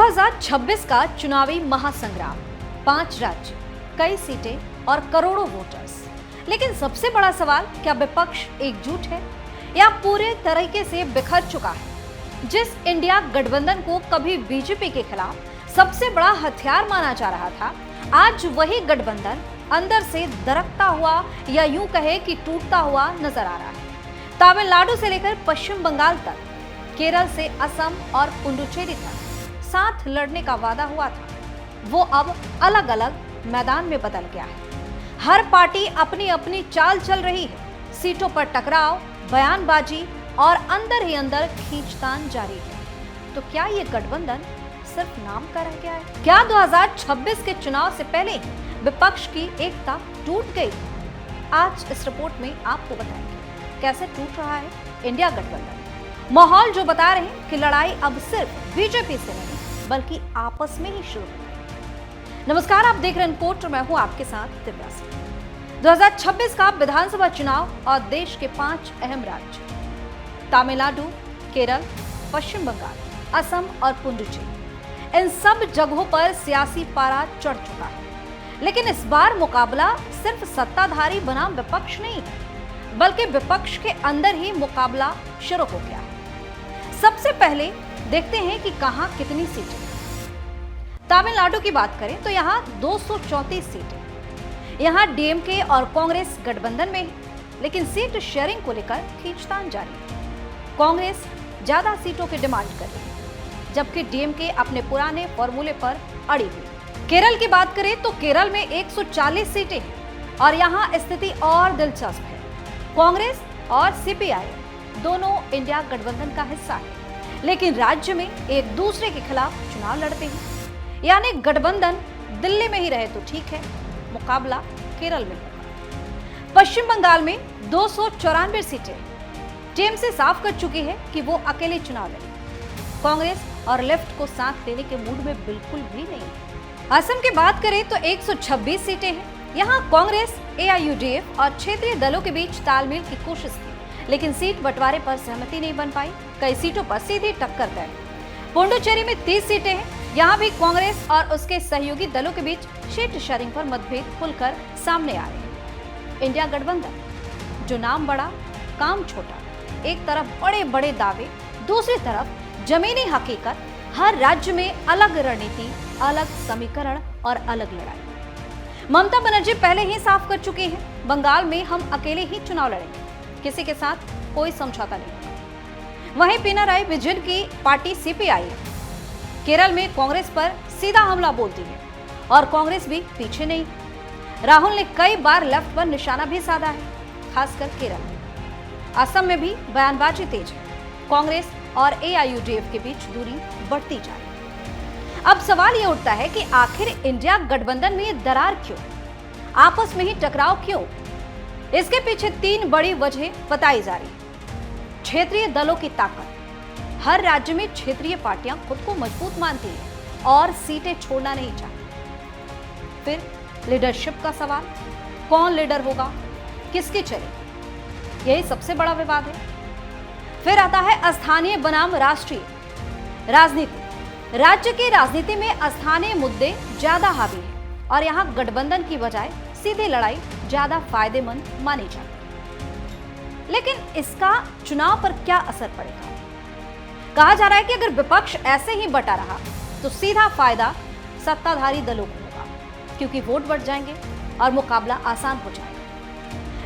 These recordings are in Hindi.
2026 का चुनावी महासंग्राम, 5 राज्य, कई सीटें और करोड़ों वोटर्स। लेकिन सबसे बड़ा सवाल, क्या विपक्ष एकजुट है या पूरे तरीके से बिखर चुका है? जिस इंडिया गठबंधन को कभी बीजेपी के खिलाफ सबसे बड़ा हथियार माना जा रहा था, आज वही गठबंधन अंदर से दरकता हुआ या यूं कहे कि टूटता हुआ नजर आ रहा है। तमिलनाडु से लेकर पश्चिम बंगाल तक, केरल से असम और पुडुचेरी तक साथ लड़ने का वादा हुआ था, वो अब अलग अलग मैदान में बदल गया है। हर पार्टी अपनी अपनी चाल चल रही है। सीटों पर टकराव, बयानबाजी और अंदर ही अंदर खींचतान जारी है। तो क्या ये गठबंधन सिर्फ नाम का रह गया है? क्या 2026 के चुनाव से पहले ही विपक्ष की एकता टूट गई? आज इस रिपोर्ट में आपको बताएंगे कैसे टूट रहा है इंडिया गठबंधन। माहौल जो बता रहे हैं कि लड़ाई अब सिर्फ बीजेपी से नहीं बल्कि आपस में ही शुरू हो गई। नमस्कार, आप देख रहे हैं इनपुट और मैं हूं आपके साथ दिव्या सिंह। 2026 का विधानसभा चुनाव और देश के 5 अहम राज्य तमिलनाडु, केरल, पश्चिम बंगाल, असम और पुडुचेरी, इन सब जगहों पर सियासी पारा चढ़ चुका है। लेकिन इस बार मुकाबला सिर्फ सत्ताधारी बनाम विपक्ष नहीं है, बल्कि विपक्ष के अंदर ही मुकाबला शुरू हो गया है। सबसे पहले देखते हैं कि कहां कितनी सीटें। तमिलनाडु की बात करें तो यहां 234 सीटें। यहां डीएमके और कांग्रेस गठबंधन में है, लेकिन सीट शेयरिंग को लेकर खींचतान जारी है। कांग्रेस ज्यादा सीटों की डिमांड कर रही है, जबकि डीएमके अपने पुराने फॉर्मूले पर अड़ी हुई। केरल की बात करें तो केरल में 140 सीटें हैं और यहां स्थिति और दिलचस्प है। कांग्रेस और सीपीआई दोनों इंडिया गठबंधन का हिस्सा है, लेकिन राज्य में एक दूसरे के खिलाफ चुनाव लड़ते हैं। यानी गठबंधन दिल्ली में ही रहे तो ठीक है, मुकाबला केरल में होगा। पश्चिम बंगाल में 294 सीटें टीएमसी साफ कर चुकी है कि वो अकेले चुनाव लड़ेगी। कांग्रेस और लेफ्ट को साथ देने के मूड में बिल्कुल भी नहीं है। असम की बात करें तो 126 सीटें हैं। यहाँ कांग्रेस, एआईयूडीएफ और क्षेत्रीय दलों के बीच तालमेल की कोशिश थी, लेकिन सीट बंटवारे पर सहमति नहीं बन पाई। कई सीटों पर सीधी टक्कर गए। पुडुचेरी में 30 सीटें हैं। यहाँ भी कांग्रेस और उसके सहयोगी दलों के बीच सीट शेयरिंग पर मतभेद खुलकर सामने आ रहे हैं। इंडिया गठबंधन, जो नाम बड़ा काम छोटा, एक तरफ बड़े बड़े दावे, दूसरी तरफ जमीनी हकीकत, हर राज्य में अलग रणनीति, अलग समीकरण और अलग लड़ाई। ममता बनर्जी पहले ही साफ कर चुकी हैं, बंगाल में हम अकेले ही चुनाव लड़ेंगे, किसी के साथ कोई समझौता नहीं होगा। वहीं पिनाराई विजयन की पार्टी सीपीआई है। केरल में कांग्रेस पर सीधा हमला बोलती है और कांग्रेस भी पीछे नहीं। राहुल ने कई बार लेफ्ट पर निशाना भी साधा है, खासकर केरल में। असम में भी बयानबाजी तेज है। कांग्रेस और एआईयूडीएफ के बीच दूरी बढ़ती जा रही है। अब सवाल ये उठता है कि आखिर इंडिया गठबंधन में ये दरार क्यों, आपस में ही टकराव क्यों? इसके पीछे 3 बड़ी वजह बताई जा रही है। क्षेत्रीय दलों की ताकत, हर राज्य में क्षेत्रीय पार्टियां खुद को मजबूत मानती हैं और सीटें छोड़ना नहीं चाहती। फिर लीडरशिप का सवाल, कौन लीडर होगा, किसकी चलेगी, यही सबसे बड़ा विवाद है। फिर आता है स्थानीय बनाम राष्ट्रीय राजनीति। राज्य की राजनीति में स्थानीय मुद्दे ज्यादा हावी हैं और यहाँ गठबंधन की बजाय सीधी लड़ाई ज्यादा फायदेमंद मानी जाती है। लेकिन इसका चुनाव पर क्या असर पड़ेगा? कहा जा रहा है कि अगर विपक्ष ऐसे ही बटा रहा तो सीधा फायदा सत्ताधारी दलों को होगा, क्योंकि वोट बढ़ जाएंगे और मुकाबला आसान हो जाएगा।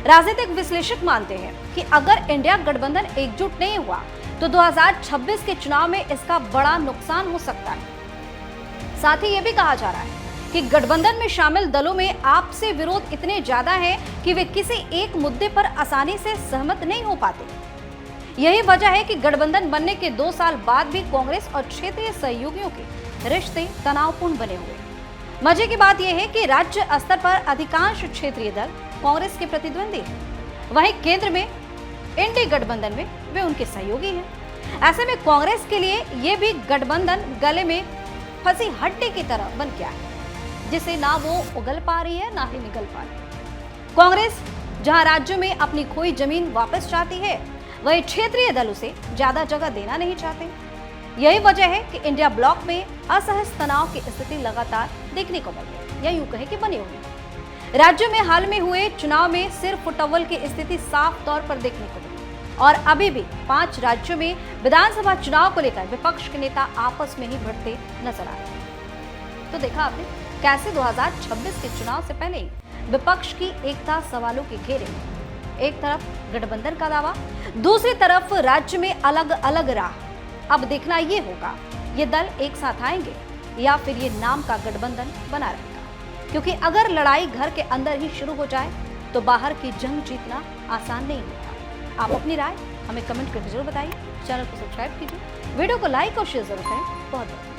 राजनीतिक विश्लेषक मानते हैं कि अगर इंडिया गठबंधन एकजुट नहीं हुआ तो 2026 के चुनाव में इसका बड़ा नुकसान हो सकता है। साथ ही यह भी कहा जा रहा है कि गठबंधन में शामिल दलों में आपसी विरोध इतने ज्यादा है कि वे किसी एक मुद्दे पर आसानी से सहमत नहीं हो पाते। यही वजह है कि गठबंधन बनने के 2 साल बाद भी कांग्रेस और क्षेत्रीय सहयोगियों के रिश्ते तनावपूर्ण बने हुए। मजे की बात यह है कि राज्य स्तर पर अधिकांश क्षेत्रीय दल कांग्रेस के प्रतिद्वंदी हैं। वहीं केंद्र में इंडी गठबंधन में वे उनके सहयोगी हैं। ऐसे में कांग्रेस के लिए यह भी गठबंधन गले में फंसी हड्डी की तरह बन गया है, जिसे ना वो उगल पा रही है ना ही निगल पा रही है। कांग्रेस जहां राज्यों में अपनी खोई जमीन वापस चाहती है, वहीं क्षेत्रीय दलों से ज्यादा जगह देना नहीं चाहते। यही वजह है कि इंडिया ब्लॉक में असहज तनाव की स्थिति लगातार देखने को मिल रही है, या यूं कहे कि बनी हुई है। राज्य में हाल में हुए चुनाव में सिर फुटअव्वल की स्थिति साफ तौर पर देखने को मिली और अभी भी 5 राज्यों में विधानसभा चुनाव को लेकर विपक्ष के नेता आपस में ही भिड़ते नजर आ रहे हैं। तो देखा आपने कैसे 2026 के चुनाव से पहले ही विपक्ष की एकता सवालों के घेरे में। एक तरफ गठबंधन का दावा, दूसरी तरफ राज्य में अलग अलग राह। अब देखना ये होगा ये दल एक साथ आएंगे या फिर ये नाम का गठबंधन बना रहेगा, क्योंकि अगर लड़ाई घर के अंदर ही शुरू हो जाए तो बाहर की जंग जीतना आसान नहीं होगा। आप अपनी राय हमें कमेंट करके जरूर बताइए। चैनल को सब्सक्राइब कीजिए, वीडियो को लाइक और शेयर जरूर करें। बहुत बहुत